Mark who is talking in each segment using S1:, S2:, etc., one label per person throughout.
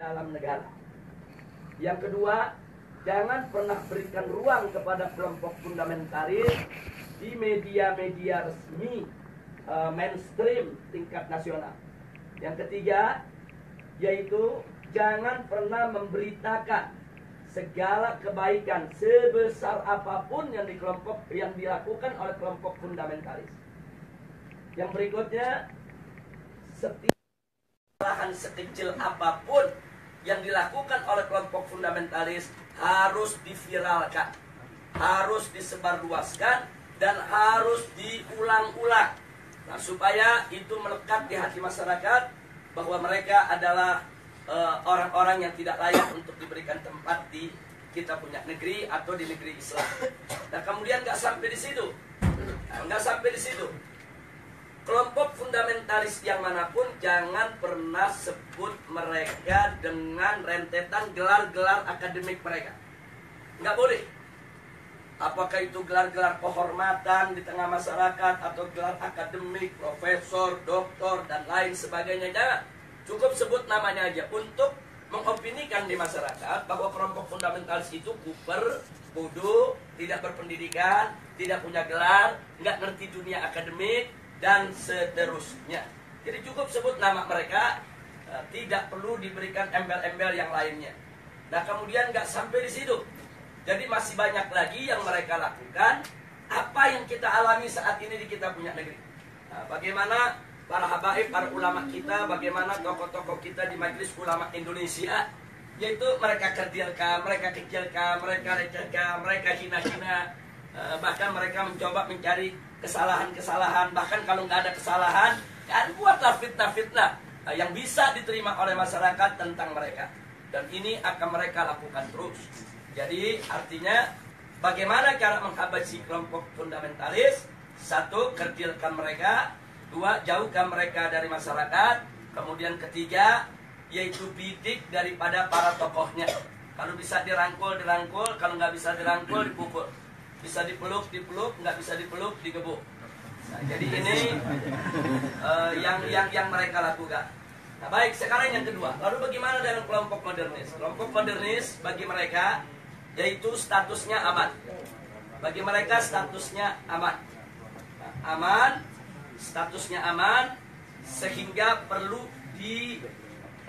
S1: dalam negara. Yang kedua, jangan pernah berikan ruang kepada kelompok fundamentalis di media-media resmi mainstream tingkat nasional. Yang ketiga, yaitu jangan pernah memberitakan segala kebaikan sebesar apapun yang dilakukan oleh kelompok fundamentalis. Yang berikutnya, setiap kesalahan sekecil apapun yang dilakukan oleh kelompok fundamentalis harus diviralkan, harus disebarluaskan, dan harus diulang-ulang. Nah, supaya itu melekat di hati masyarakat bahwa mereka adalah orang-orang yang tidak layak untuk diberikan tempat di kita punya negeri atau di negeri Islam. Nah, kemudian nggak sampai di situ, kelompok fundamentalis yang manapun jangan pernah sebut mereka dengan rentetan gelar-gelar akademik mereka. Nggak boleh. Apakah itu gelar-gelar kehormatan di tengah masyarakat atau gelar akademik, profesor, doktor, dan lain sebagainya. Jangan. Cukup sebut namanya aja untuk mengopinikan di masyarakat bahwa kelompok fundamentalis itu kuper, bodoh, tidak berpendidikan, tidak punya gelar, nggak ngerti dunia akademik, dan seterusnya. Jadi cukup sebut nama mereka, tidak perlu diberikan embel-embel yang lainnya. Nah, kemudian nggak sampai di situ. Jadi masih banyak lagi yang mereka lakukan. Apa yang kita alami saat ini di kita punya negeri. Nah, bagaimana para habaib, para ulama kita, bagaimana tokoh-tokoh kita di Majelis Ulama Indonesia, yaitu mereka kerdilkan, mereka kecilkan, mereka recehkan, mereka hina-hina, bahkan mereka mencoba mencari kesalahan-kesalahan, bahkan kalau nggak ada kesalahan, kan buatlah fitnah-fitnah yang bisa diterima oleh masyarakat tentang mereka. Dan ini akan mereka lakukan terus. Jadi artinya bagaimana cara menghabisi kelompok fundamentalis? Satu, kerdilkan mereka. Dua, jauhkan mereka dari masyarakat. Kemudian ketiga, yaitu bidik daripada para tokohnya. Kalau bisa dirangkul, dirangkul. Kalau nggak bisa dirangkul, dipukul. Bisa dipeluk, dipeluk. Nggak bisa dipeluk, digebuk. Nah, jadi ini yang mereka lakukan. Nah, baik, sekarang yang kedua. Lalu bagaimana dengan kelompok modernis? Kelompok modernis bagi mereka, yaitu statusnya aman. Bagi mereka statusnya aman. Nah, aman, statusnya aman, sehingga perlu diberikan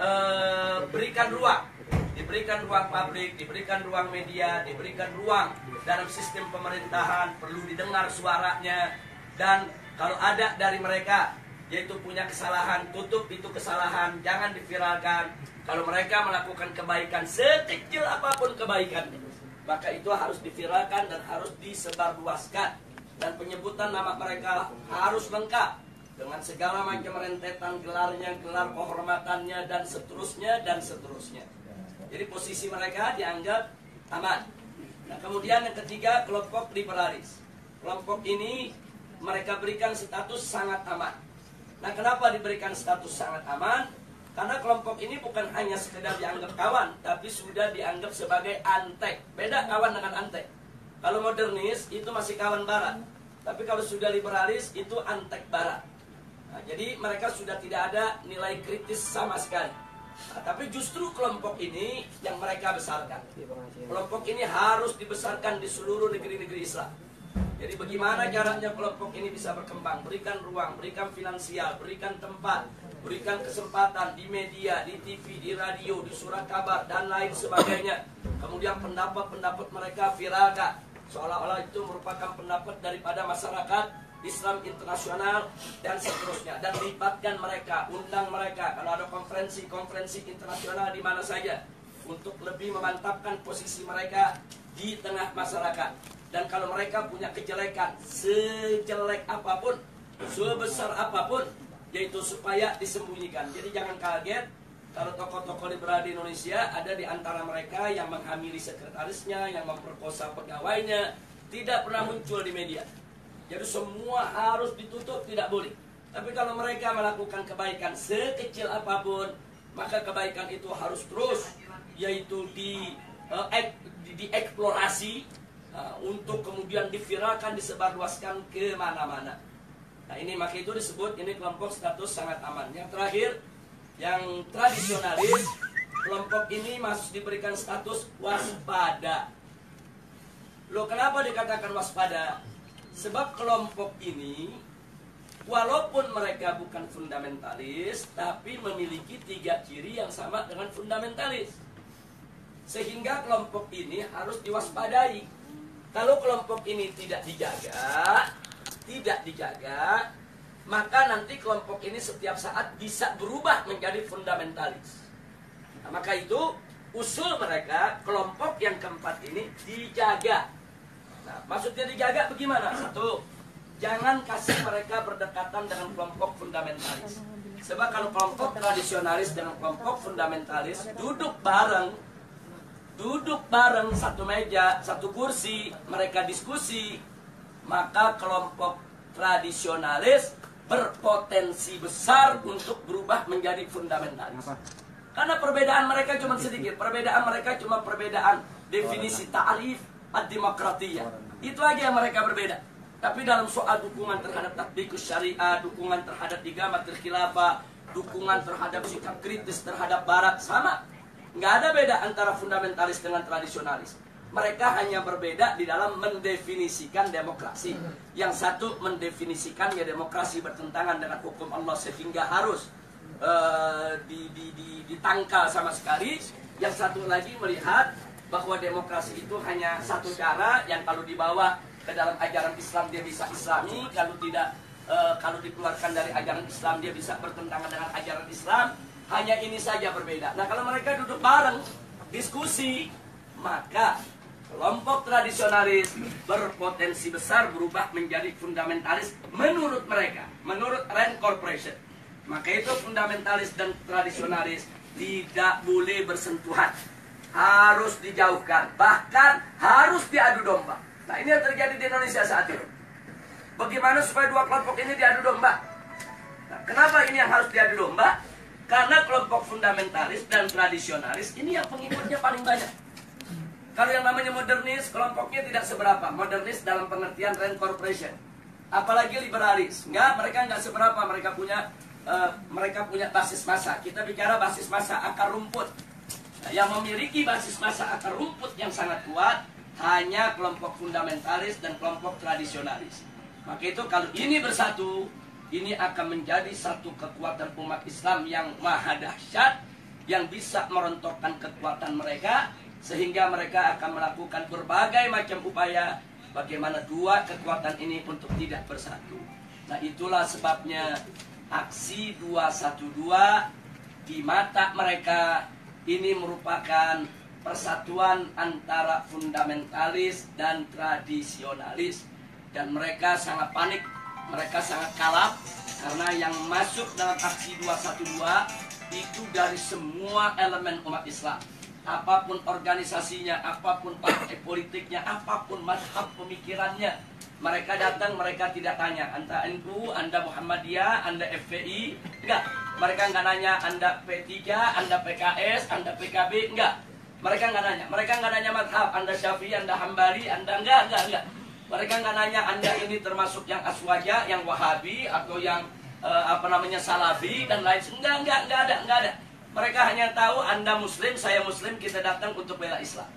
S1: ruang. Diberikan ruang publik, diberikan ruang media, diberikan ruang dalam sistem pemerintahan, perlu didengar suaranya. Dan kalau ada dari mereka, yaitu punya kesalahan, tutup itu kesalahan, jangan diviralkan. Kalau mereka melakukan kebaikan, sekecil apapun kebaikannya, maka itu harus diviralkan dan harus disebarluaskan. Dan penyebutan nama mereka harus lengkap dengan segala macam rentetan gelarnya, gelar kehormatannya, dan seterusnya, dan seterusnya. Jadi posisi mereka dianggap aman. Nah, kemudian yang ketiga, kelompok liberalis. Kelompok ini mereka berikan status sangat aman. Nah, kenapa diberikan status sangat aman? Karena kelompok ini bukan hanya sekedar dianggap kawan, tapi sudah dianggap sebagai antek. Beda kawan dengan antek. Kalau modernis itu masih kawan barat, tapi kalau sudah liberalis itu antek barat. Nah, jadi mereka sudah tidak ada nilai kritis sama sekali. Nah, tapi justru kelompok ini yang mereka besarkan. Kelompok ini harus dibesarkan di seluruh negeri-negeri Islam. Jadi bagaimana caranya kelompok ini bisa berkembang? Berikan ruang, berikan finansial, berikan tempat, berikan kesempatan di media, di TV, di radio, di surat kabar, dan lain sebagainya. Kemudian pendapat-pendapat mereka viralkan, seolah-olah itu merupakan pendapat daripada masyarakat Islam internasional, dan seterusnya. Dan libatkan mereka, undang mereka kalau ada konferensi-konferensi internasional di mana saja, untuk lebih memantapkan posisi mereka di tengah masyarakat. Dan kalau mereka punya kejelekan, sejelek apapun, sebesar apapun, yaitu supaya disembunyikan. Jadi jangan kaget kalau tokoh-tokoh liberal di Indonesia ada di antara mereka yang menghamili sekretarisnya, yang memperkosa pegawainya, tidak pernah muncul di media. Jadi semua harus ditutup, tidak boleh. Tapi kalau mereka melakukan kebaikan sekecil apapun, maka kebaikan itu harus terus, yaitu dieksplorasi, untuk kemudian diviralkan, disebarluaskan ke mana-mana. Nah, ini maka itu disebut ini kelompok status sangat aman. Yang terakhir, yang tradisionalis, kelompok kelompok ini masih diberikan status waspada. Loh, kenapa dikatakan waspada? Sebab kelompok ini walaupun mereka bukan fundamentalis, tapi memiliki 3 ciri yang sama dengan fundamentalis. Sehingga kelompok ini harus diwaspadai. Kalau kelompok ini tidak dijaga, maka nanti kelompok ini setiap saat bisa berubah menjadi fundamentalis. Nah, maka itu usul mereka, kelompok yang keempat ini dijaga. Nah, maksudnya dijaga bagaimana? 1, jangan kasih mereka berdekatan dengan kelompok fundamentalis. Sebab kalau kelompok tradisionalis dengan kelompok fundamentalis duduk bareng satu meja, satu kursi, mereka diskusi, maka kelompok tradisionalis berpotensi besar untuk berubah menjadi fundamentalis. Karena perbedaan mereka cuma sedikit, perbedaan definisi ta'rif ad-demokratiyah. Itu aja yang mereka berbeda. Tapi dalam soal dukungan terhadap tatbikus syariah, dukungan terhadap igamatul khilafah, dukungan terhadap sikap kritis terhadap barat, sama. Nggak ada beda antara fundamentalis dengan tradisionalis. Mereka hanya berbeda di dalam mendefinisikan demokrasi. Yang satu mendefinisikan ya demokrasi bertentangan dengan hukum Allah sehingga harus ditangkal sama sekali. Yang satu lagi melihat bahwa demokrasi itu hanya satu cara yang kalau dibawa ke dalam ajaran Islam dia bisa islami, kalau tidak, kalau dikeluarkan dari ajaran Islam dia bisa bertentangan dengan ajaran Islam. Hanya ini saja berbeda. Nah, kalau mereka duduk bareng diskusi, maka kelompok tradisionalis berpotensi besar berubah menjadi fundamentalis menurut mereka, menurut Rand Corporation. Maka itu fundamentalis dan tradisionalis tidak boleh bersentuhan, harus dijauhkan, bahkan harus diadu domba. Nah, ini yang terjadi di Indonesia saat ini. Bagaimana supaya dua kelompok ini diadu domba? Nah, kenapa ini yang harus diadu domba? Karena kelompok fundamentalis dan tradisionalis ini yang pengikutnya paling banyak. Kalau yang namanya modernis, kelompoknya tidak seberapa. Modernis dalam pengertian Rand Corporation. Apalagi liberalis. Mereka nggak seberapa. Mereka punya basis massa. Kita bicara basis massa akar rumput. Nah, yang memiliki basis massa akar rumput yang sangat kuat hanya kelompok fundamentalis dan kelompok tradisionalis. Maka itu kalau ini bersatu, ini akan menjadi satu kekuatan umat Islam yang maha dahsyat, yang bisa merontokkan kekuatan mereka, sehingga mereka akan melakukan berbagai macam upaya bagaimana dua kekuatan ini untuk tidak bersatu. Nah, itulah sebabnya aksi 212 di mata mereka ini merupakan persatuan antara fundamentalis dan tradisionalis. Dan mereka sangat panik, mereka sangat kalap, karena yang masuk dalam aksi 212 itu dari semua elemen umat Islam. Apapun organisasinya, apapun partai politiknya, apapun mazhab pemikirannya, mereka datang, mereka tidak tanya Anda NU, Anda Muhammadiyah, Anda FPI, enggak. Mereka enggak nanya Anda P3, Anda PKS, Anda PKB, enggak. Mereka enggak nanya. Mereka enggak nanya mazhab, Anda Syafi'i, Anda Hambali, Anda enggak. Mereka enggak nanya Anda ini termasuk yang Aswaja, yang Wahabi, atau yang Salafi dan lain. Enggak ada. Mereka hanya tahu Anda Muslim, saya Muslim, kita datang untuk bela Islam.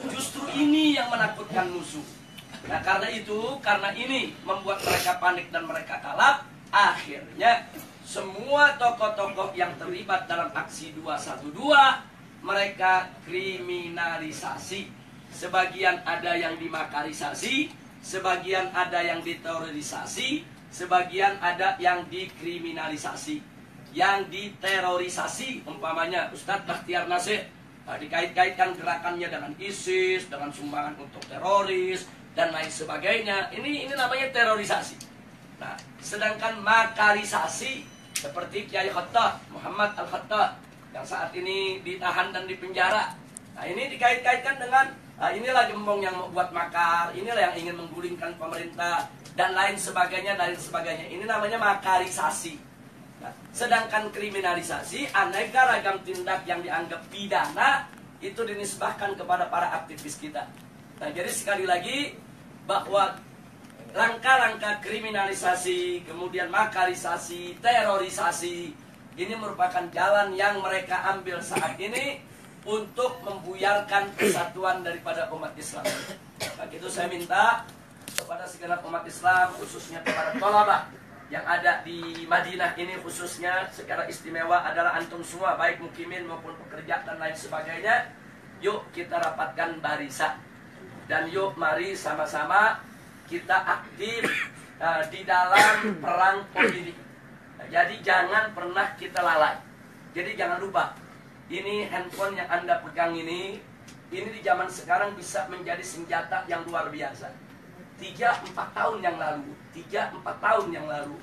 S1: Justru ini yang menakutkan musuh. Nah, karena ini membuat mereka panik dan mereka kalap. Akhirnya semua tokoh-tokoh yang terlibat dalam aksi 212 mereka kriminalisasi. Sebagian ada yang dimakarisasi, sebagian ada yang diterorisasi, sebagian ada yang dikriminalisasi, yang diterorisasi. Umpamanya Ustadz Bakhtiar Nasir, dikait-kaitkan gerakannya dengan ISIS, dengan sumbangan untuk teroris dan lain sebagainya. Ini namanya terorisasi. Nah, sedangkan makarisasi seperti Kiai Khattah, Muhammad Al-Khattah yang saat ini ditahan dan dipenjara. Nah, ini dikait-kaitkan dengan inilah gembong yang membuat makar, inilah yang ingin menggulingkan pemerintah dan lain sebagainya. Ini namanya makarisasi. Nah, sedangkan kriminalisasi, aneka ragam tindak yang dianggap pidana itu dinisbahkan kepada para aktivis kita. Nah, jadi sekali lagi bahwa langkah-langkah kriminalisasi, kemudian makarisasi, terorisasi Ini merupakan jalan yang mereka ambil saat ini untuk membuyarkan kesatuan daripada umat Islam. Maka itu saya minta kepada segenap umat Islam, khususnya kepada tolabah yang ada di Madinah ini, khususnya secara istimewa adalah antum semua, baik mukimin maupun pekerja dan lain sebagainya. Yuk kita rapatkan barisan, dan yuk mari sama-sama kita aktif di dalam perang opini. Jadi jangan pernah kita lalai. Jadi jangan lupa, ini handphone yang Anda pegang ini di zaman sekarang bisa menjadi senjata yang luar biasa. 3-4 tahun yang lalu,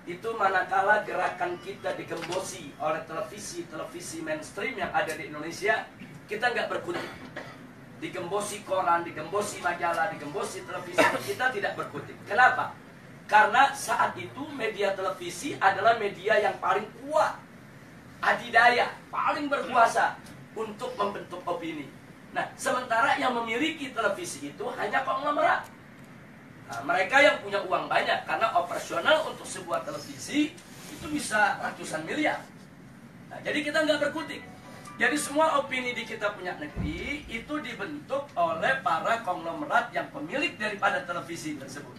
S1: itu manakala gerakan kita digembosi oleh televisi mainstream yang ada di Indonesia, kita nggak berkutik. Digembosi koran, digembosi majalah, digembosi televisi, kita tidak berkutik. Kenapa? Karena saat itu media televisi adalah media yang paling kuat, adidaya, paling berkuasa untuk membentuk opini. Nah, sementara yang memiliki televisi itu hanya konglomerat. Nah, mereka yang punya uang banyak, karena operasional untuk sebuah televisi itu bisa ratusan miliar. Nah, jadi kita nggak berkutik. Jadi semua opini di kita punya negeri itu dibentuk oleh para konglomerat yang pemilik daripada televisi tersebut.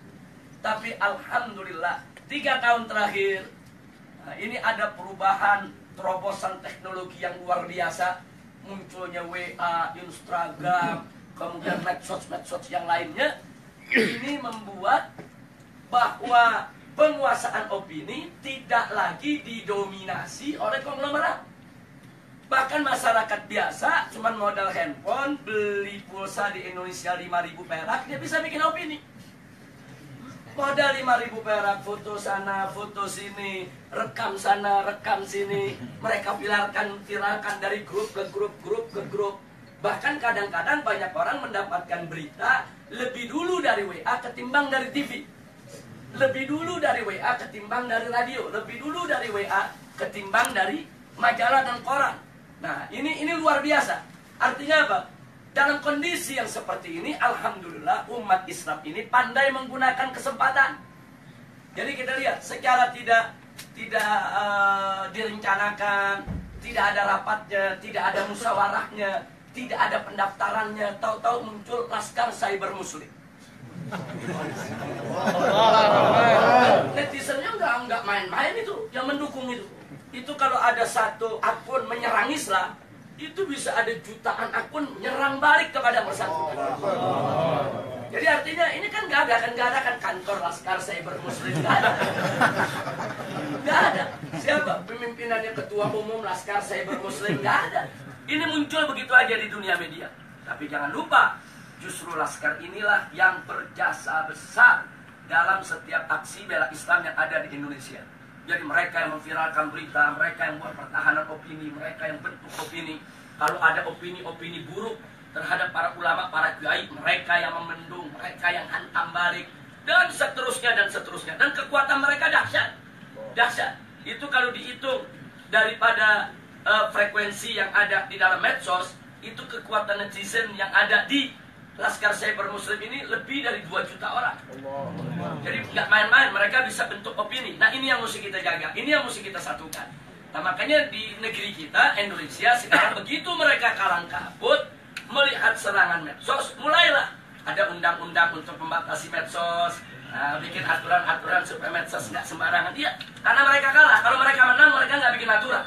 S1: Tapi alhamdulillah 3 tahun terakhir ini ada perubahan, terobosan teknologi yang luar biasa. Munculnya WA, Instagram, kemudian medsos yang lainnya. Ini membuat bahwa penguasaan opini tidak lagi didominasi oleh konglomerat. Bahkan masyarakat biasa cuma modal handphone, beli pulsa di Indonesia 5.000 perak, dia bisa bikin opini. Modal 5.000 perak, foto sana, foto sini, rekam sana, rekam sini. Mereka viralkan dari grup ke grup. Bahkan kadang-kadang banyak orang mendapatkan berita lebih dulu dari WA ketimbang dari TV. Lebih dulu dari WA ketimbang dari radio. Lebih dulu dari WA ketimbang dari majalah dan koran. Nah, ini luar biasa. Artinya apa? Dalam kondisi yang seperti ini, alhamdulillah umat Islam ini pandai menggunakan kesempatan. Jadi kita lihat secara tidak direncanakan, tidak ada rapatnya, tidak ada musyawarahnya, tidak ada pendaftarannya, tahu-tahu muncul Laskar Cyber Muslim. Netizennya nggak main-main itu, yang mendukung itu. Itu kalau ada satu akun menyerang Islam, itu bisa ada jutaan akun nyerang balik kepada bersangkutan. Jadi artinya ini kan nggak ada kan kantor Laskar Cyber Muslim, nggak ada. Siapa pemimpinannya, ketua umum Laskar Cyber Muslim, nggak ada. Ini muncul begitu aja di dunia media. Tapi jangan lupa, justru Laskar inilah yang berjasa besar dalam setiap aksi bela Islam yang ada di Indonesia. Jadi mereka yang memviralkan berita, mereka yang buat pertahanan opini, mereka yang bentuk opini. Kalau ada opini-opini buruk terhadap para ulama, para kiai, mereka yang memendung, mereka yang hantam balik, dan seterusnya dan seterusnya. Dan kekuatan mereka dahsyat. Dahsyat. Itu kalau dihitung daripada frekuensi yang ada di dalam medsos, itu kekuatan netizen yang ada di Laskar Cyber Muslim ini lebih dari 2 juta orang. Jadi nggak main-main, mereka bisa bentuk opini. Nah, ini yang mesti kita jaga, ini yang mesti kita satukan. Nah, makanya di negeri kita, Indonesia, sekarang begitu mereka kalang kabut melihat serangan medsos, mulailah ada undang-undang untuk membatasi medsos, bikin aturan-aturan supaya medsos nggak sembarangan. Iya, karena mereka kalah. Kalau mereka menang, mereka nggak bikin aturan.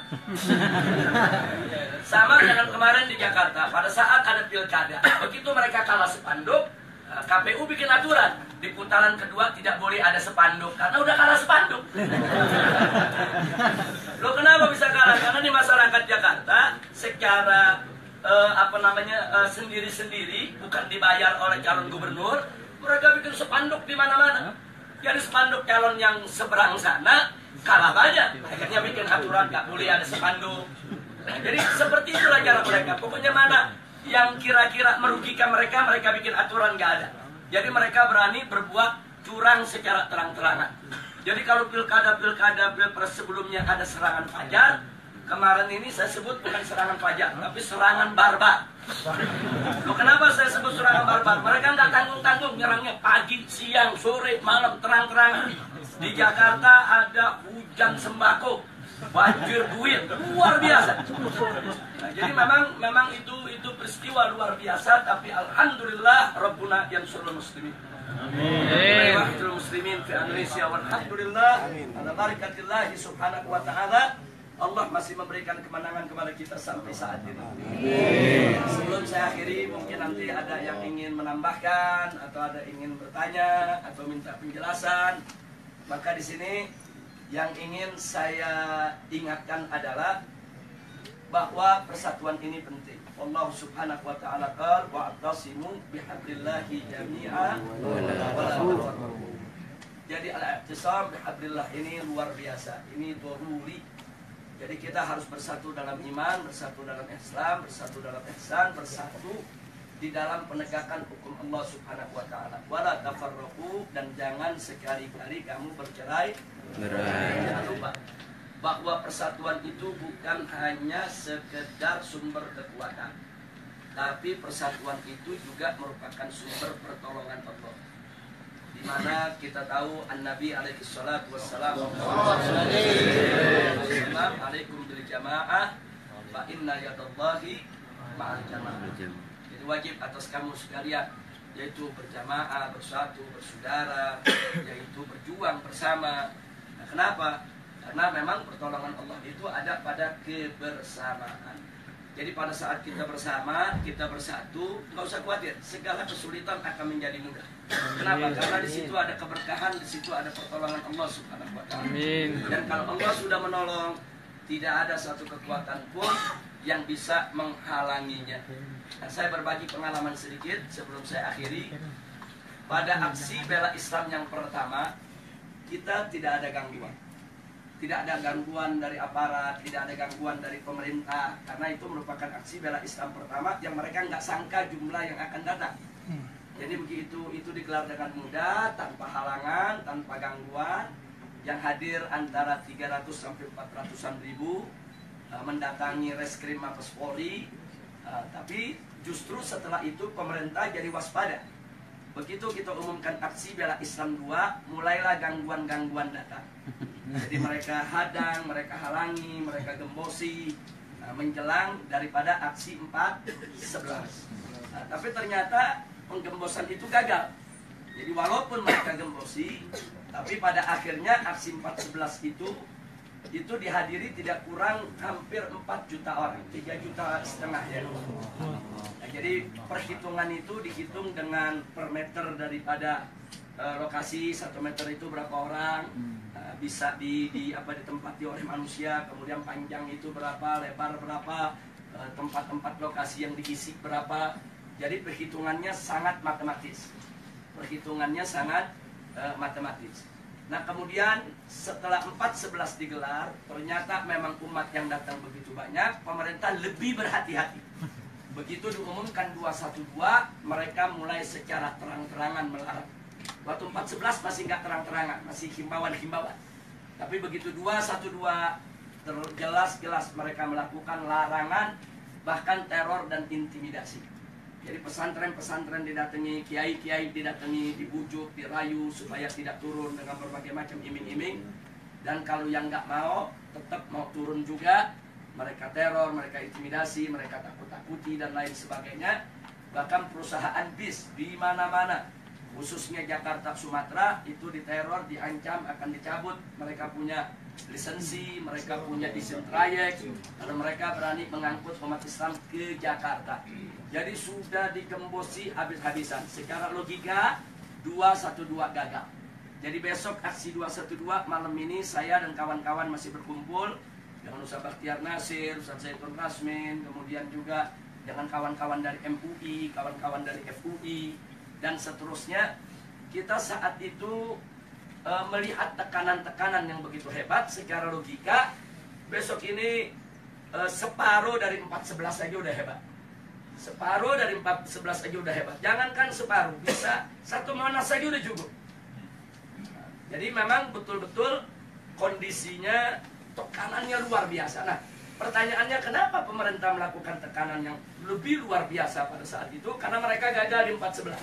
S1: Sama dengan kemarin di Jakarta, pada saat ada pilkada, begitu mereka kalah spanduk, KPU bikin aturan, di putaran kedua tidak boleh ada spanduk, karena udah kalah spanduk. Loh, kenapa bisa kalah? Karena di masyarakat Jakarta, secara sendiri-sendiri, bukan dibayar oleh calon gubernur, mereka bikin spanduk di mana-mana. Jadi spanduk calon yang seberang sana kalah banyak, akhirnya bikin aturan nggak boleh ada spanduk. Nah, jadi seperti itulah cara mereka. Pokoknya mana yang kira-kira merugikan mereka, mereka bikin aturan nggak ada. Jadi mereka berani berbuat curang secara terang-terangan. Jadi kalau pilpres sebelumnya ada serangan fajar, kemarin ini saya sebut bukan serangan fajar, tapi serangan barbar. Loh, kenapa saya sebut serangan barbar? Mereka nggak tanggung-tanggung nyerangnya pagi, siang, sore, malam, terang-terangan. Di Jakarta ada hujan sembako banjir duit luar biasa. Nah, jadi memang itu peristiwa luar biasa, tapi alhamdulillah Rabbuna yansurul muslimin. Amin. Muslimin di Indonesia, walhamdulillah ala barakatillah subhanahu wa ta'ala. Allah masih memberikan kemenangan kepada kita sampai saat ini. Sebelum saya akhiri, mungkin nanti ada yang ingin menambahkan atau ada ingin bertanya atau minta penjelasan. Maka di sini yang ingin saya ingatkan adalah bahwa persatuan ini penting. Allah subhanahu wa ta'ala qala wa'tasimu bihablillahi jami'a wa la tafarraqu. Jadi al-i'tisam bihablillah ini luar biasa. Ini daruri. Jadi kita harus bersatu dalam iman, bersatu dalam Islam, bersatu dalam ihsan, bersatu di dalam penegakan hukum Allah subhanahu wa ta'ala. Wa la tafarraqu, dan jangan sekali-kali kamu bercerai. Jangan lupa bahwa persatuan itu bukan hanya sekedar sumber kekuatan, tapi persatuan itu juga merupakan sumber pertolongan Allah. Di mana kita tahu An-Nabi alaihi salatu wassalam alaikum bil jamaah fa inna yadallahi ma'al jamaah. Jadi wajib atas kamu sekalian, yaitu berjamaah, bersatu, bersaudara, yaitu berjuang bersama. Nah, kenapa? Karena memang pertolongan Allah itu ada pada kebersamaan. Jadi pada saat kita bersama, kita bersatu, nggak usah khawatir, segala kesulitan akan menjadi mudah. Kenapa? Karena di situ ada keberkahan, di situ ada pertolongan Allah subhanahu wa ta'ala. Dan kalau Allah sudah menolong, tidak ada satu kekuatan pun yang bisa menghalanginya. Nah, saya berbagi pengalaman sedikit sebelum saya akhiri. Pada aksi bela Islam yang pertama, kita tidak ada gangguan. Tidak ada gangguan dari aparat, tidak ada gangguan dari pemerintah, karena itu merupakan aksi bela Islam pertama yang mereka nggak sangka jumlah yang akan datang. Jadi begitu itu digelar dengan mudah, tanpa halangan, tanpa gangguan, yang hadir antara 300 sampai 400-an ribu, mendatangi reskrim Mabes Polri, tapi justru setelah itu pemerintah jadi waspada. Begitu kita umumkan aksi bela Islam 2, mulailah gangguan-gangguan datang. Jadi mereka hadang, mereka halangi, mereka gembosi menjelang daripada aksi 4.11. Tapi ternyata penggembosan itu gagal. Jadi walaupun mereka gembosi, tapi pada akhirnya aksi 4.11 itu dihadiri tidak kurang hampir 4 juta orang, 3,5 juta ya. Nah, jadi perhitungan itu dihitung dengan per meter daripada lokasi, 1 meter itu berapa orang, bisa ditempati oleh manusia, kemudian panjang itu berapa, lebar berapa, tempat-tempat lokasi yang diisi berapa. Jadi perhitungannya sangat matematis. Perhitungannya sangat matematis. Nah, kemudian setelah 4.11 digelar, ternyata memang umat yang datang begitu banyak, pemerintah lebih berhati-hati. Begitu diumumkan 212, mereka mulai secara terang-terangan melarang. Waktu 4.11 masih nggak terang-terangan, masih himbauan-himbauan. Tapi begitu 212, jelas-jelas mereka melakukan larangan, bahkan teror dan intimidasi. Jadi pesantren-pesantren didatangi, kiai-kiai didatangi, dibujuk, dirayu supaya tidak turun dengan berbagai macam iming-iming. Dan kalau yang nggak mau, tetap mau turun juga, mereka teror, mereka intimidasi, mereka takut-takuti dan lain sebagainya. Bahkan perusahaan bis di mana-mana, khususnya Jakarta, Sumatera, itu diteror, diancam akan dicabut. Mereka punya lisensi, mereka punya izin trayek, kalau mereka berani mengangkut umat Islam ke Jakarta. Jadi sudah digembosi habis-habisan. Secara logika 212 gagal. Jadi besok aksi 212 malam ini saya dan kawan-kawan masih berkumpul dengan Ustaz Bakhtiar Nasir, Ustaz Zaitun Rasmin, kemudian juga dengan kawan-kawan dari MUI, kawan-kawan dari FUI, dan seterusnya. Kita saat itu melihat tekanan-tekanan yang begitu hebat. Secara logika besok ini separuh dari 4.11 aja udah hebat. Separuh dari 4.11 aja udah hebat. Jangankan separuh, bisa 1 Monas saja udah cukup. Jadi memang betul-betul kondisinya, tekanannya luar biasa. Nah, pertanyaannya kenapa pemerintah melakukan tekanan yang lebih luar biasa pada saat itu? Karena mereka gagal di 4.11.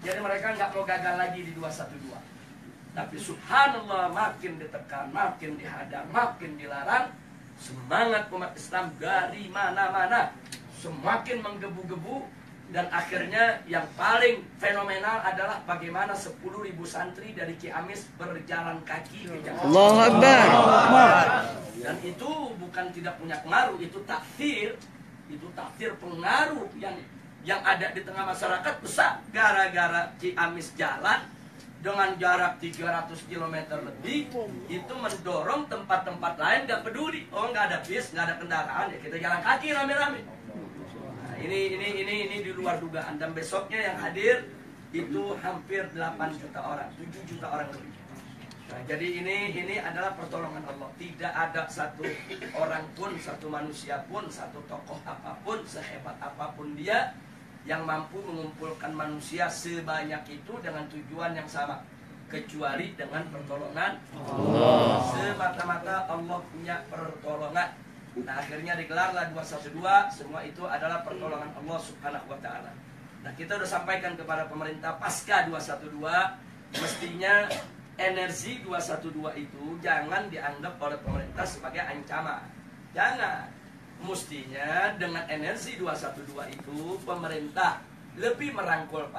S1: Jadi mereka nggak mau gagal lagi di 212. Tapi subhanallah, makin ditekan, makin dihadang, makin dilarang, semangat umat Islam dari mana-mana semakin menggebu-gebu. Dan akhirnya yang paling fenomenal adalah bagaimana 10.000 santri dari Ciamis berjalan kaki ke Jakarta.
S2: Allahu Akbar.
S1: Dan itu bukan tidak punya pengaruh, itu takdir pengaruh yang ada di tengah masyarakat besar. Gara-gara Ciamis jalan dengan jarak 300 km lebih, itu mendorong tempat-tempat lain gak peduli. Oh, nggak ada bis, nggak ada kendaraan, ya kita jalan kaki rame-rame. Ini di luar dugaan. Dan besoknya yang hadir itu hampir 8 juta orang, 7 juta orang lebih. Nah, jadi ini adalah pertolongan Allah. Tidak ada satu orang pun, satu manusia pun, satu tokoh apapun, sehebat apapun dia, yang mampu mengumpulkan manusia sebanyak itu dengan tujuan yang sama, kecuali dengan pertolongan Allah. Semata-mata Allah punya pertolongan. Nah, akhirnya digelarlah 212. Semua itu adalah pertolongan Allah Subhanahu wa Ta'ala. Nah, kita sudah sampaikan kepada pemerintah pasca 212, mestinya energi 212 itu jangan dianggap oleh pemerintah sebagai ancaman. Jangan. Mestinya dengan energi 212 itu pemerintah lebih merangkul